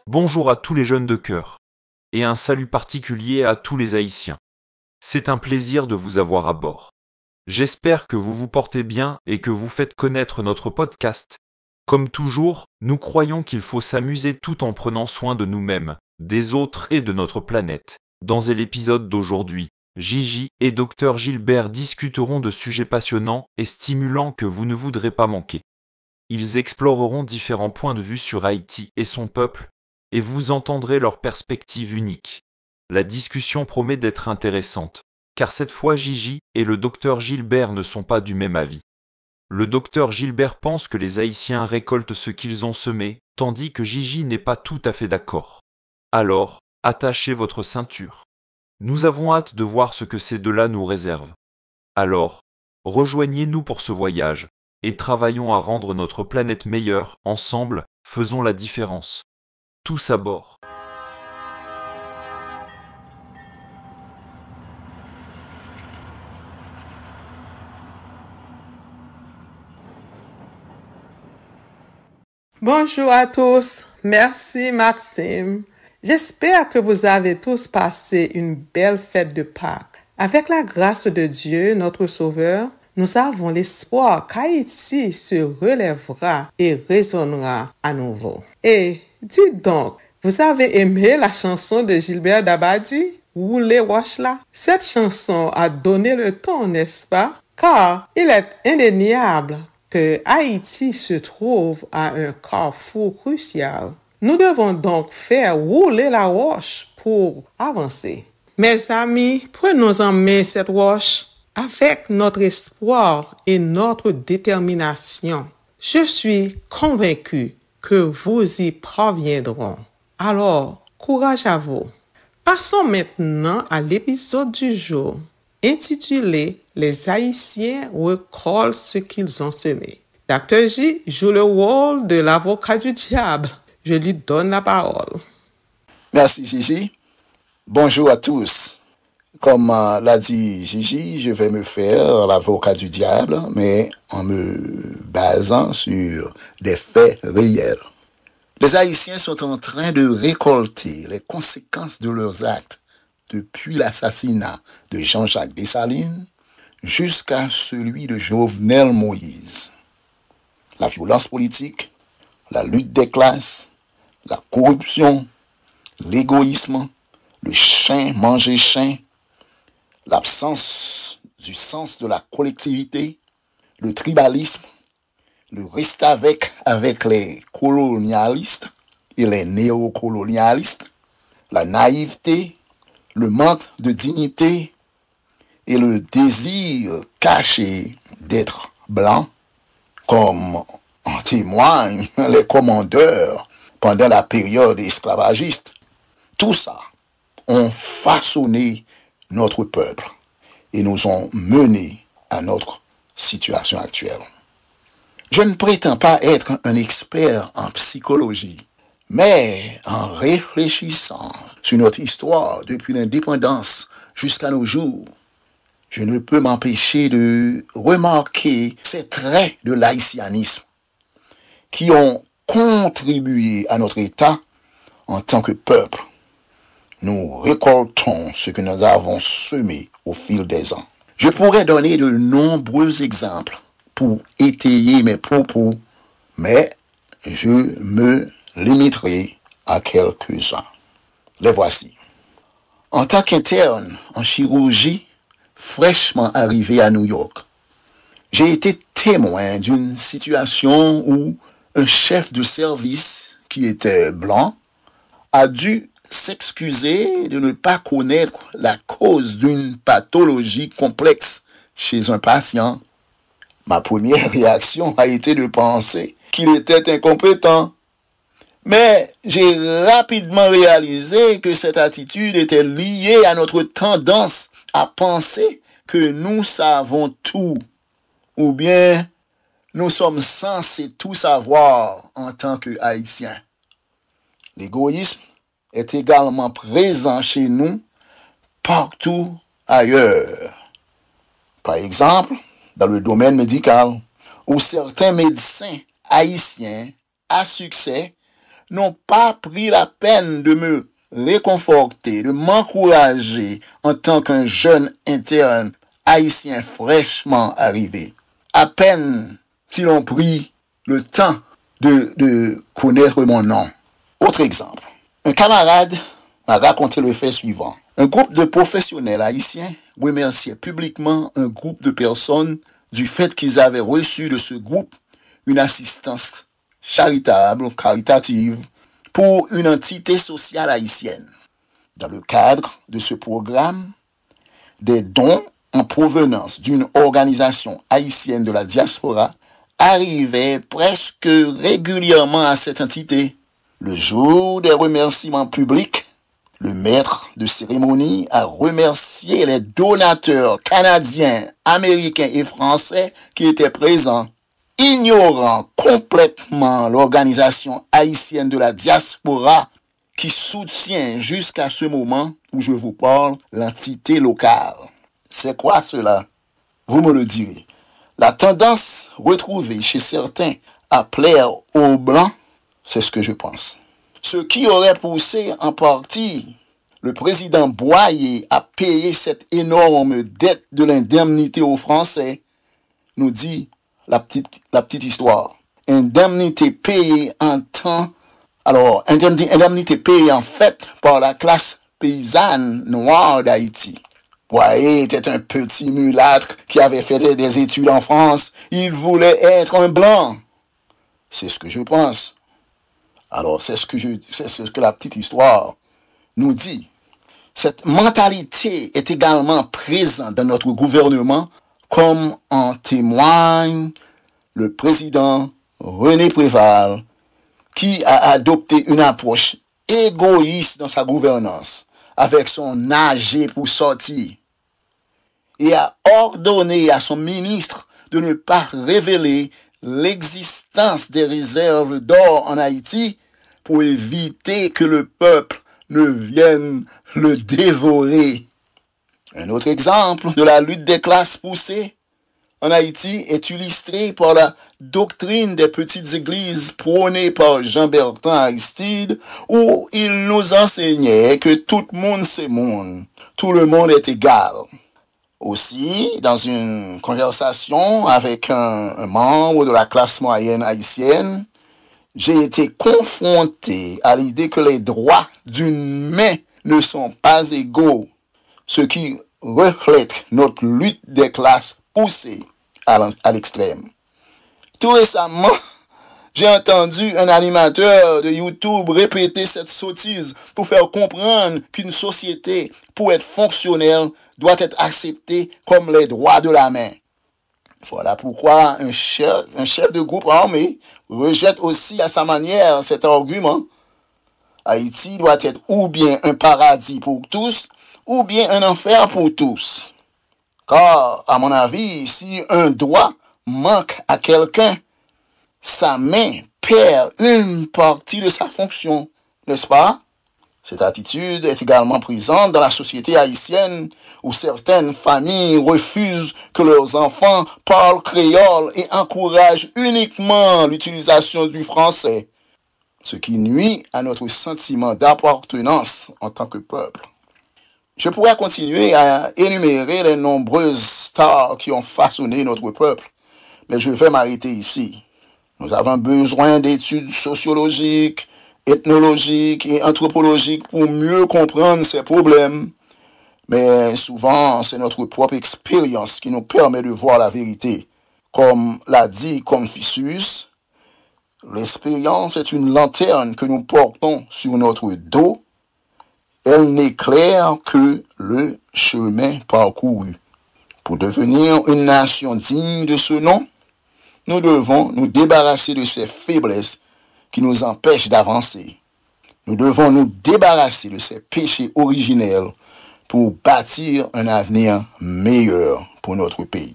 Bonjour à tous les jeunes de cœur, et un salut particulier à tous les Haïtiens. C'est un plaisir de vous avoir à bord. J'espère que vous vous portez bien et que vous faites connaître notre podcast. Comme toujours, nous croyons qu'il faut s'amuser tout en prenant soin de nous-mêmes, des autres et de notre planète. Dans l'épisode d'aujourd'hui, Gigi et Dr Gilbert discuteront de sujets passionnants et stimulants que vous ne voudrez pas manquer. Ils exploreront différents points de vue sur Haïti et son peuple, et vous entendrez leurs perspectives uniques. La discussion promet d'être intéressante, car cette fois Gigi et le docteur Gilbert ne sont pas du même avis. Le docteur Gilbert pense que les Haïtiens récoltent ce qu'ils ont semé, tandis que Gigi n'est pas tout à fait d'accord. Alors, attachez votre ceinture. Nous avons hâte de voir ce que ces deux-là nous réservent. Alors, rejoignez-nous pour ce voyage, et travaillons à rendre notre planète meilleure, ensemble, faisons la différence. Tous à bord. Bonjour à tous, merci Maxime. J'espère que vous avez tous passé une belle fête de Pâques. Avec la grâce de Dieu, notre Sauveur, nous avons l'espoir qu'Haïti se relèvera et résonnera à nouveau. Et dites donc, vous avez aimé la chanson de Gilbert Dabadi, Roulez Wash là? Cette chanson a donné le ton, n'est-ce pas? Car il est indéniable que Haïti se trouve à un carrefour crucial. Nous devons donc faire rouler la roche pour avancer. Mes amis, prenons en main cette roche avec notre espoir et notre détermination. Je suis convaincu que vous y parviendrons. Alors, courage à vous. Passons maintenant à l'épisode du jour, intitulé « Les Haïtiens récoltent ce qu'ils ont semé ». Dr. J joue le rôle de l'avocat du diable. Je lui donne la parole. Merci Gigi. Bonjour à tous. Comme l'a dit Gigi, je vais me faire l'avocat du diable, mais en me basant sur des faits réels. Les Haïtiens sont en train de récolter les conséquences de leurs actes depuis l'assassinat de Jean-Jacques Dessalines jusqu'à celui de Jovenel Moïse. La violence politique, la lutte des classes, la corruption, l'égoïsme, le chien manger chien, l'absence du sens de la collectivité, le tribalisme, le reste avec les colonialistes et les néocolonialistes, la naïveté, le manque de dignité et le désir caché d'être blanc, comme en témoignent les commandeurs pendant la période esclavagiste. Tout ça ont façonné notre peuple et nous ont menés à notre situation actuelle. Je ne prétends pas être un expert en psychologie, mais en réfléchissant sur notre histoire depuis l'indépendance jusqu'à nos jours, je ne peux m'empêcher de remarquer ces traits de l'haïtianisme qui ont contribué à notre état en tant que peuple. Nous récoltons ce que nous avons semé au fil des ans. Je pourrais donner de nombreux exemples pour étayer mes propos, mais je me limiterai à quelques-uns. Les voici. En tant qu'interne en chirurgie, fraîchement arrivé à New York, j'ai été témoin d'une situation où un chef de service qui était blanc a dû s'excuser de ne pas connaître la cause d'une pathologie complexe chez un patient. Ma première réaction a été de penser qu'il était incompétent. Mais j'ai rapidement réalisé que cette attitude était liée à notre tendance à penser que nous savons tout, ou bien nous sommes censés tout savoir en tant que Haïtiens. L'égoïsme est également présent chez nous partout ailleurs. Par exemple, dans le domaine médical, où certains médecins haïtiens à succès n'ont pas pris la peine de me réconforter, de m'encourager en tant qu'un jeune interne haïtien fraîchement arrivé. À peine s'ils ont pris le temps de connaître mon nom. Autre exemple, un camarade m'a raconté le fait suivant. Un groupe de professionnels haïtiens remerciait publiquement un groupe de personnes du fait qu'ils avaient reçu de ce groupe une assistance caritative pour une entité sociale haïtienne. Dans le cadre de ce programme, des dons en provenance d'une organisation haïtienne de la diaspora arrivaient presque régulièrement à cette entité. Le jour des remerciements publics, le maître de cérémonie a remercié les donateurs canadiens, américains et français qui étaient présents, ignorant complètement l'organisation haïtienne de la diaspora qui soutient jusqu'à ce moment où je vous parle l'entité locale. C'est quoi cela? Vous me le direz. La tendance retrouvée chez certains à plaire aux Blancs, c'est ce que je pense. Ce qui aurait poussé en partie le président Boyer à payer cette énorme dette de l'indemnité aux Français, nous dit la petite histoire. Indemnité payée en temps, alors indemnité payée en fait par la classe paysanne noire d'Haïti. Boyer était un petit mulâtre qui avait fait des études en France. Il voulait être un blanc. C'est ce que je pense. Alors, c'est ce que la petite histoire nous dit. Cette mentalité est également présente dans notre gouvernement, comme en témoigne le président René Préval, qui a adopté une approche égoïste dans sa gouvernance, avec son AG pour sortir, et a ordonné à son ministre de ne pas révéler l'existence des réserves d'or en Haïti pour éviter que le peuple ne vienne le dévorer. Un autre exemple de la lutte des classes poussées en Haïti est illustré par la doctrine des petites églises prônée par Jean-Bertrand Aristide, où il nous enseignait que tout le monde c'est monde, tout le monde est égal. Aussi, dans une conversation avec un membre de la classe moyenne haïtienne, j'ai été confronté à l'idée que les droits d'une main ne sont pas égaux, ce qui reflète notre lutte des classes poussées à l'extrême. Tout récemment, j'ai entendu un animateur de YouTube répéter cette sottise pour faire comprendre qu'une société, pour être fonctionnelle, doit être acceptée comme les droits de la main. Voilà pourquoi un chef de groupe armé rejette aussi à sa manière cet argument. Haïti doit être ou bien un paradis pour tous, ou bien un enfer pour tous. Car, à mon avis, si un doigt manque à quelqu'un, sa main perd une partie de sa fonction, n'est-ce pas? Cette attitude est également présente dans la société haïtienne où certaines familles refusent que leurs enfants parlent créole et encouragent uniquement l'utilisation du français, ce qui nuit à notre sentiment d'appartenance en tant que peuple. Je pourrais continuer à énumérer les nombreuses stars qui ont façonné notre peuple, mais je vais m'arrêter ici. Nous avons besoin d'études sociologiques, ethnologiques et anthropologiques pour mieux comprendre ces problèmes. Mais souvent, c'est notre propre expérience qui nous permet de voir la vérité. Comme l'a dit Confucius, l'expérience est une lanterne que nous portons sur notre dos. Elle n'éclaire que le chemin parcouru. Pour devenir une nation digne de ce nom, nous devons nous débarrasser de ces faiblesses qui nous empêchent d'avancer. Nous devons nous débarrasser de ces péchés originels pour bâtir un avenir meilleur pour notre pays.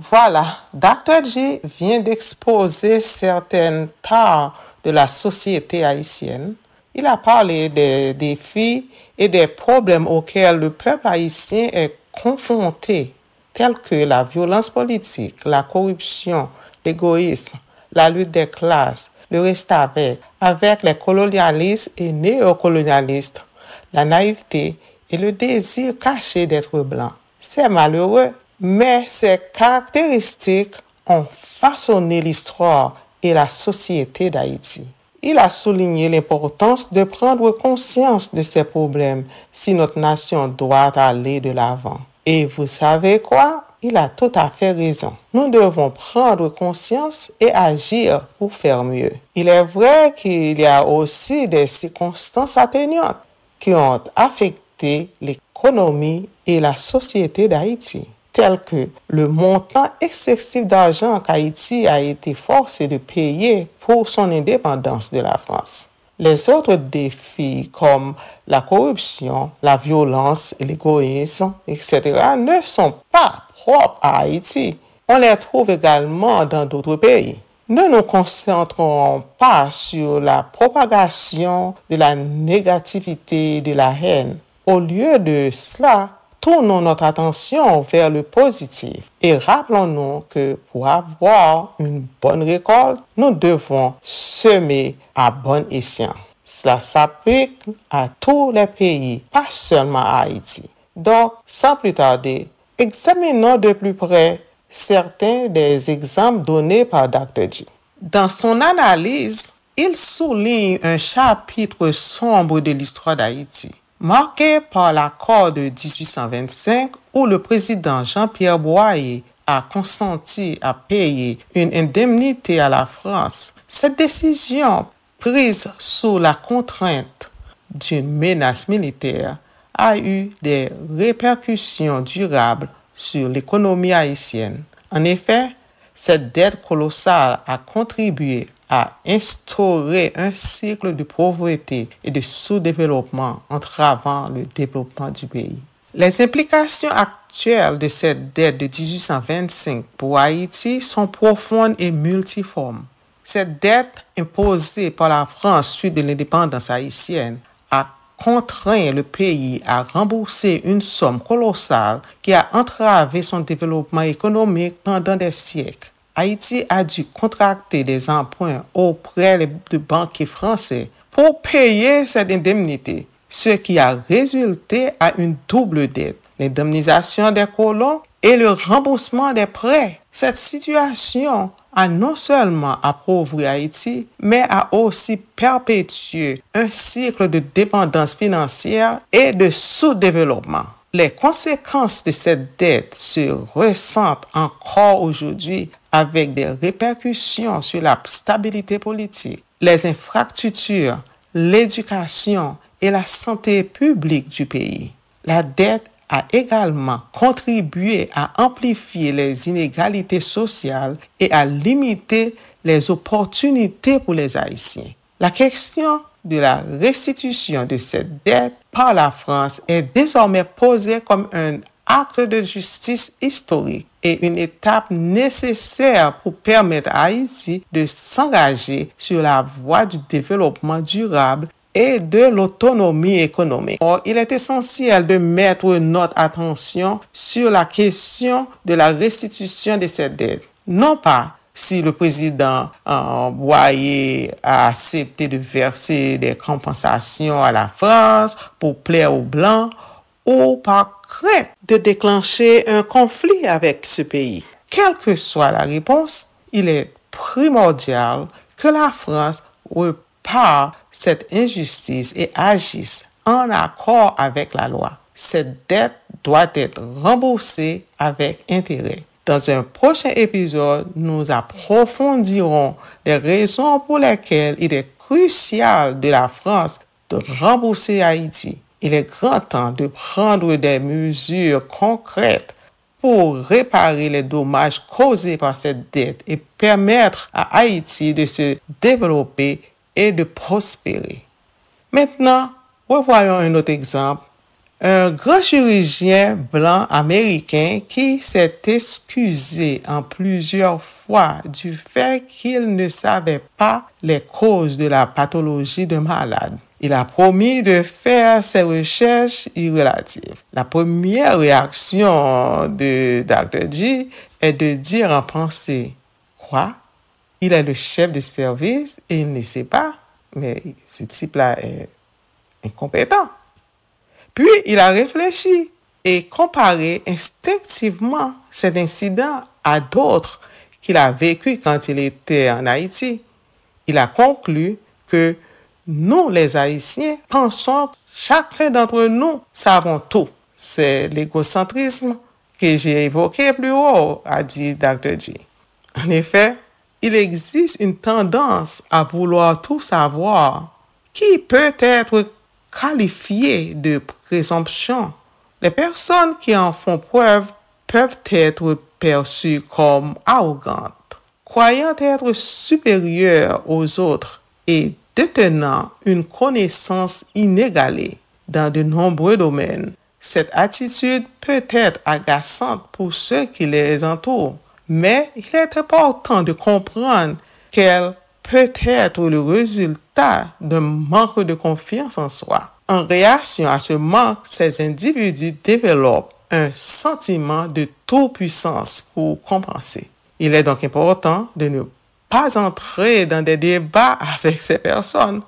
Voilà, Dr. G vient d'exposer certaines tares de la société haïtienne. Il a parlé des défis et des problèmes auxquels le peuple haïtien est confronté, tels que la violence politique, la corruption, l'égoïsme, la lutte des classes, le reste avec les colonialistes et néocolonialistes, la naïveté et le désir caché d'être blanc. C'est malheureux, mais ces caractéristiques ont façonné l'histoire et la société d'Haïti. Il a souligné l'importance de prendre conscience de ces problèmes si notre nation doit aller de l'avant. Et vous savez quoi? Il a tout à fait raison. Nous devons prendre conscience et agir pour faire mieux. Il est vrai qu'il y a aussi des circonstances atténuantes qui ont affecté l'économie et la société d'Haïti, telles que le montant excessif d'argent qu'Haïti a été forcé de payer pour son indépendance de la France. Les autres défis comme la corruption, la violence, l'égoïsme, etc. ne sont pas propres à Haïti. On les trouve également dans d'autres pays. Ne nous concentrons pas sur la propagation de la négativité et de la haine. Au lieu de cela, tournons notre attention vers le positif et rappelons-nous que pour avoir une bonne récolte, nous devons semer à bon escient. Cela s'applique à tous les pays, pas seulement à Haïti. Donc, sans plus tarder, examinons de plus près certains des exemples donnés par Dr. G. Dans son analyse, il souligne un chapitre sombre de l'histoire d'Haïti, marqué par l'accord de 1825 où le président Jean-Pierre Boyer a consenti à payer une indemnité à la France. Cette décision, prise sous la contrainte d'une menace militaire, a eu des répercussions durables sur l'économie haïtienne. En effet, cette dette colossale a contribué à instaurer un cycle de pauvreté et de sous-développement entravant le développement du pays. Les implications actuelles de cette dette de 1825 pour Haïti sont profondes et multiformes. Cette dette imposée par la France suite de l'indépendance haïtienne a contraint le pays à rembourser une somme colossale qui a entravé son développement économique pendant des siècles. Haïti a dû contracter des emprunts auprès de banquiers français pour payer cette indemnité, ce qui a résulté à une double dette, l'indemnisation des colons et le remboursement des prêts. Cette situation a non seulement appauvri Haïti, mais a aussi perpétué un cycle de dépendance financière et de sous-développement. Les conséquences de cette dette se ressentent encore aujourd'hui avec des répercussions sur la stabilité politique, les infrastructures, l'éducation et la santé publique du pays. La dette a également contribué à amplifier les inégalités sociales et à limiter les opportunités pour les Haïtiens. La question de la restitution de cette dette par la France est désormais posée comme un acte de justice historique et une étape nécessaire pour permettre à Haïti de s'engager sur la voie du développement durable et de l'autonomie économique. Or, il est essentiel de mettre notre attention sur la question de la restitution de cette dette. Non pas si le président Boyer a accepté de verser des compensations à la France pour plaire aux Blancs ou par crainte de déclencher un conflit avec ce pays. Quelle que soit la réponse, il est primordial que la France répare cette injustice et agisse en accord avec la loi. Cette dette doit être remboursée avec intérêt. Dans un prochain épisode, nous approfondirons les raisons pour lesquelles il est crucial de la France de rembourser Haïti. Il est grand temps de prendre des mesures concrètes pour réparer les dommages causés par cette dette et permettre à Haïti de se développer et de prospérer. Maintenant, revoyons un autre exemple, Un grand chirurgien blanc américain qui s'est excusé en plusieurs fois du fait qu'il ne savait pas les causes de la pathologie d'un malade. Il a promis de faire ses recherches irrelatives. La première réaction de Dr. G est de dire en pensée, quoi? Il est le chef de service et il ne sait pas, mais ce type-là est incompétent. Puis il a réfléchi et comparé instinctivement cet incident à d'autres qu'il a vécu quand il était en Haïti. Il a conclu que nous, les Haïtiens, pensons que chacun d'entre nous savons tout. C'est l'égocentrisme que j'ai évoqué plus haut, a dit Dr. G. En effet, il existe une tendance à vouloir tout savoir qui peut être qualifiée de présomption. Les personnes qui en font preuve peuvent être perçues comme arrogantes, croyant être supérieures aux autres et détenant une connaissance inégalée dans de nombreux domaines. Cette attitude peut être agaçante pour ceux qui les entourent, mais il est important de comprendre qu'elle peut être le résultat d'un manque de confiance en soi. En réaction à ce manque, ces individus développent un sentiment de toute-puissance pour compenser. Il est donc important de ne pas entrer dans des débats avec ces personnes,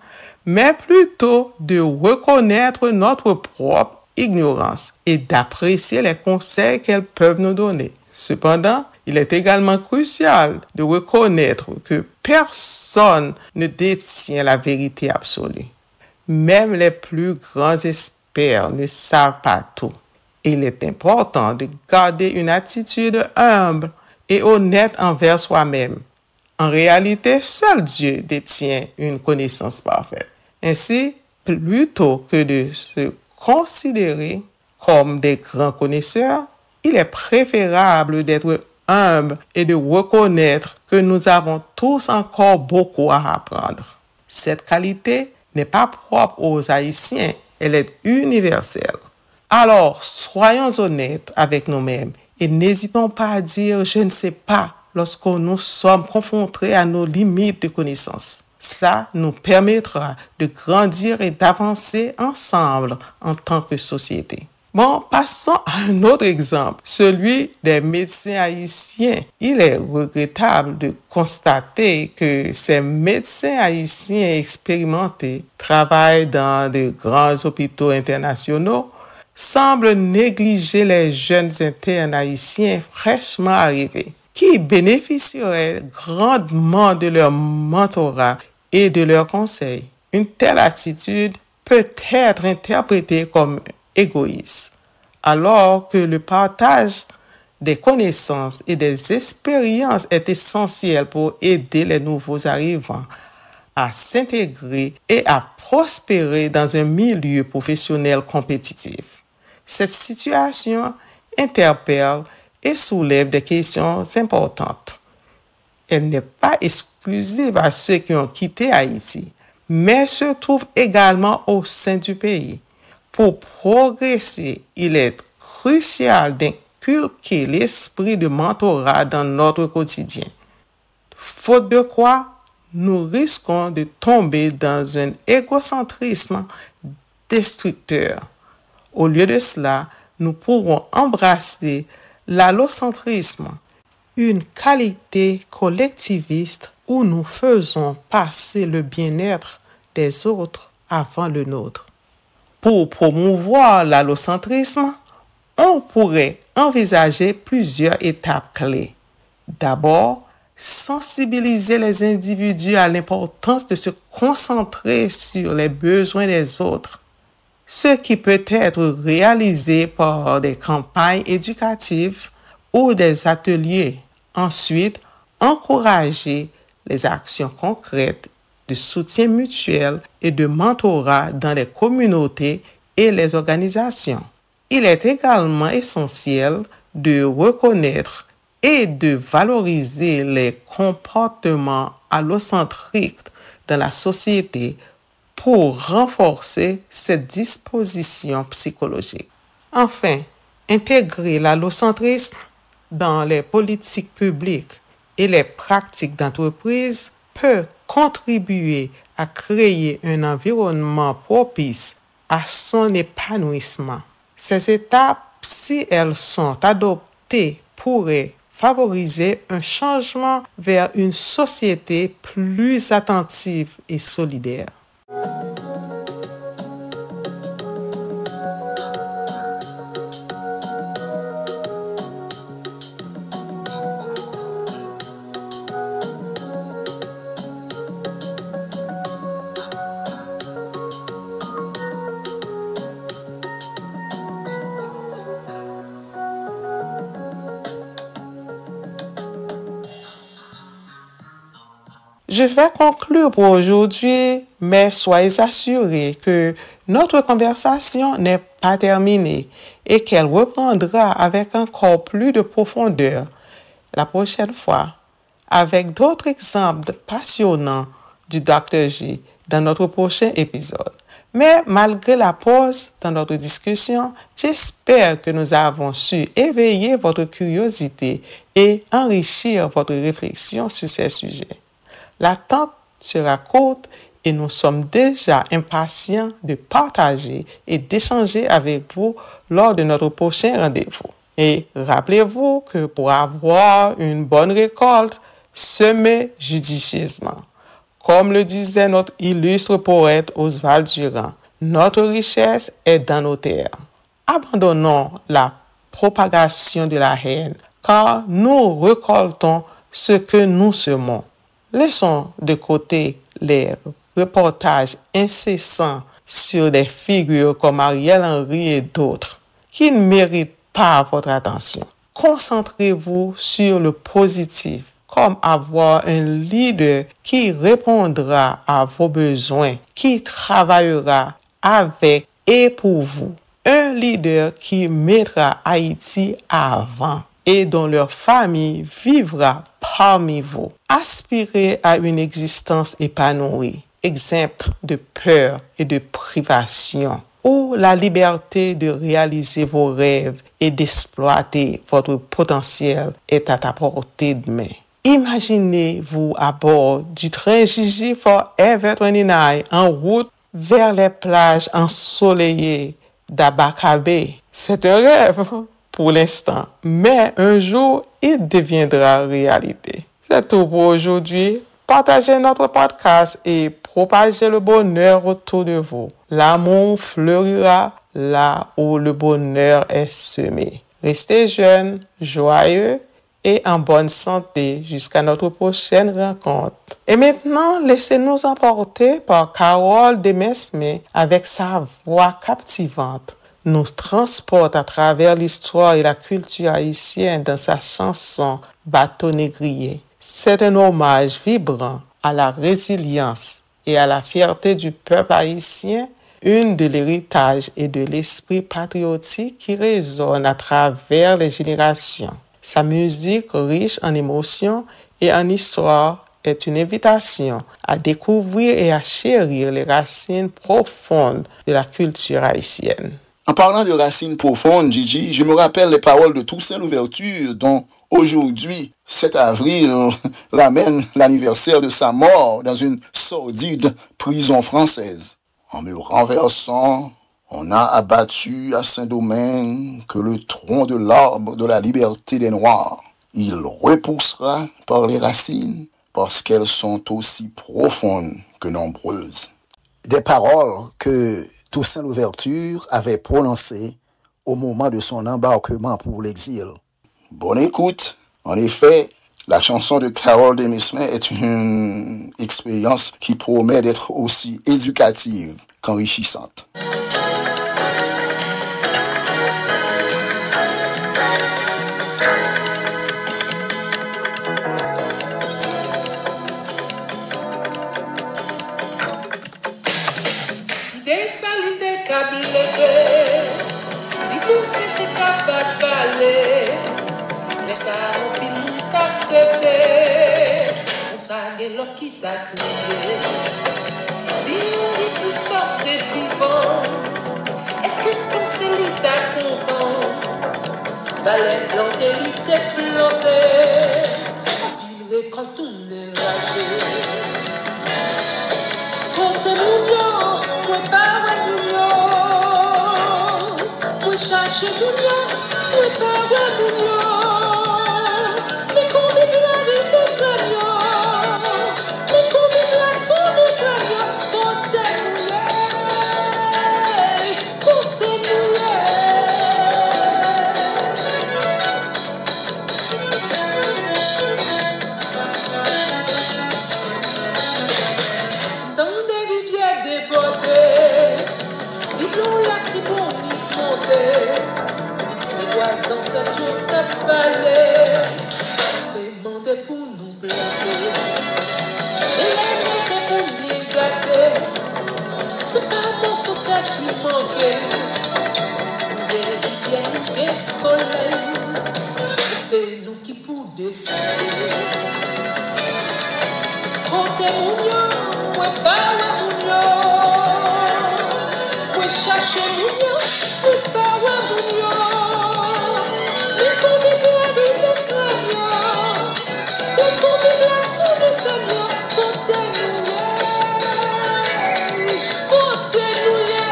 mais plutôt de reconnaître notre propre ignorance et d'apprécier les conseils qu'elles peuvent nous donner. Cependant, il est également crucial de reconnaître que personne ne détient la vérité absolue. Même les plus grands experts ne savent pas tout. Il est important de garder une attitude humble et honnête envers soi-même. En réalité, seul Dieu détient une connaissance parfaite. Ainsi, plutôt que de se considérer comme des grands connaisseurs, il est préférable d'être humble et de reconnaître que nous avons tous encore beaucoup à apprendre. Cette qualité n'est pas propre aux Haïtiens, elle est universelle. Alors, soyons honnêtes avec nous-mêmes et n'hésitons pas à dire « je ne sais pas » lorsque nous sommes confrontés à nos limites de connaissance. Ça nous permettra de grandir et d'avancer ensemble en tant que société. Bon, passons à un autre exemple, celui des médecins haïtiens. Il est regrettable de constater que ces médecins haïtiens expérimentés travaillent dans de grands hôpitaux internationaux, semblent négliger les jeunes internes haïtiens fraîchement arrivés, qui bénéficieraient grandement de leur mentorat et de leurs conseils. Une telle attitude peut être interprétée comme égoïste, alors que le partage des connaissances et des expériences est essentiel pour aider les nouveaux arrivants à s'intégrer et à prospérer dans un milieu professionnel compétitif. Cette situation interpelle et soulève des questions importantes. Elle n'est pas exclusive à ceux qui ont quitté Haïti, mais se trouve également au sein du pays. Pour progresser, il est crucial d'inculquer l'esprit de mentorat dans notre quotidien. Faute de quoi, nous risquons de tomber dans un égocentrisme destructeur. Au lieu de cela, nous pourrons embrasser l'allocentrisme, une qualité collectiviste où nous faisons passer le bien-être des autres avant le nôtre. Pour promouvoir l'allocentrisme, on pourrait envisager plusieurs étapes clés. D'abord, sensibiliser les individus à l'importance de se concentrer sur les besoins des autres, ce qui peut être réalisé par des campagnes éducatives ou des ateliers. Ensuite, encourager les actions concrètes de soutien mutuel et de mentorat dans les communautés et les organisations. Il est également essentiel de reconnaître et de valoriser les comportements allocentriques dans la société pour renforcer cette disposition psychologique. Enfin, intégrer l'allocentrisme dans les politiques publiques et les pratiques d'entreprise peut contribuer à créer un environnement propice à son épanouissement. Ces étapes, si elles sont adoptées, pourraient favoriser un changement vers une société plus attentive et solidaire. Je vais conclure pour aujourd'hui, mais soyez assurés que notre conversation n'est pas terminée et qu'elle reprendra avec encore plus de profondeur la prochaine fois, avec d'autres exemples passionnants du Dr. J dans notre prochain épisode. Mais malgré la pause dans notre discussion, j'espère que nous avons su éveiller votre curiosité et enrichir votre réflexion sur ces sujets. L'attente sera courte et nous sommes déjà impatients de partager et d'échanger avec vous lors de notre prochain rendez-vous. Et rappelez-vous que pour avoir une bonne récolte, semez judicieusement. Comme le disait notre illustre poète Oswald Durand, notre richesse est dans nos terres. Abandonnons la propagation de la haine, car nous récoltons ce que nous semons. Laissons de côté les reportages incessants sur des figures comme Ariel Henry et d'autres qui ne méritent pas votre attention. Concentrez-vous sur le positif, comme avoir un leader qui répondra à vos besoins, qui travaillera avec et pour vous. Un leader qui mettra Haïti avant et dont leur famille vivra parmi vous. Aspirez à une existence épanouie, exempte de peur et de privation, où la liberté de réaliser vos rêves et d'exploiter votre potentiel est à ta portée de main. Imaginez-vous à bord du train Gigi Forever 29 en route vers les plages ensoleillées d'Abakabe. C'est un rêve pour l'instant, mais un jour, il deviendra réalité. C'est tout pour aujourd'hui. Partagez notre podcast et propagez le bonheur autour de vous. L'amour fleurira là où le bonheur est semé. Restez jeunes, joyeux et en bonne santé jusqu'à notre prochaine rencontre. Et maintenant, laissez-nous emporter par Carole Demesme avec sa voix captivante. Nous transporte à travers l'histoire et la culture haïtienne dans sa chanson Bateau négrier. C'est un hommage vibrant à la résilience et à la fierté du peuple haïtien, une de l'héritage et de l'esprit patriotique qui résonne à travers les générations. Sa musique riche en émotions et en histoire est une invitation à découvrir et à chérir les racines profondes de la culture haïtienne. En parlant de racines profondes, Gigi, je me rappelle les paroles de Toussaint Louverture, dont aujourd'hui, 7 avril, l'amène l'anniversaire de sa mort dans une sordide prison française. En me renversant, on a abattu à Saint-Domingue que le tronc de l'arbre de la liberté des Noirs. Il repoussera par les racines parce qu'elles sont aussi profondes que nombreuses. Des paroles que Toussaint Louverture avait prononcées au moment de son embarquement pour l'exil. Bonne écoute. En effet, la chanson de Carole Demesme est une expérience qui promet d'être aussi éducative qu'enrichissante. Si tout c'était capable d'aller, laisse à pile ta fête, on s'allait l'eau qui t'a crié. Si on dit Christophe est vivant, est-ce que pensez qu'il t'a content? Fallait planter, il t'est planté. Il récolte tout les ragés. Côté mounion, moi pas ouais mounion. Moi cherche mounion, moi pas ouais mounion. Mais combien de la vie de flamion? Mais combien de la son de flamion? Côté mouillé, côté mouillé. Dans des rivières débordées, si l'on l'a si bon y monter, ses voisins ça tout a parlé, demandez pour nous blaguer, et les mecs pour nous gâter, c'est pas mon secret qui manquait, des rivières, des soleils, et c'est nous qui pour décider. Côté mounion, moi pas ouais mounion. Moi cherche mounion, moi pas ouais mounion. Mais combien de la vie de flamion, mais combien de la soupe de seigneur. Côté mouillé, côté mouillé.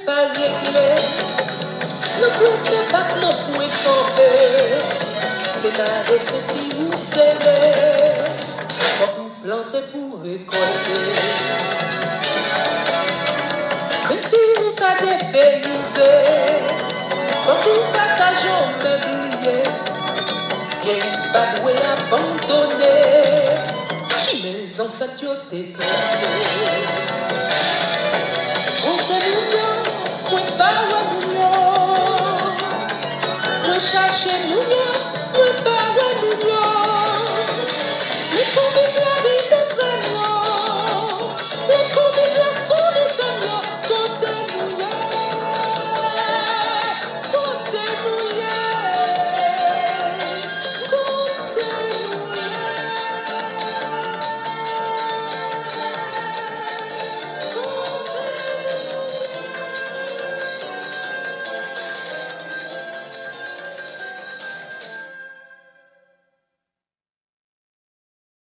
Pas réglé, le point fait pas que l'on pouvait tomber. C'est la recette où c'est quand vous plantez pour récolter. Même si vous avez dépaysé, quand vous partagez mes billets, il n'y a pas de way abandonné. Mes ancêtres ont été cassés.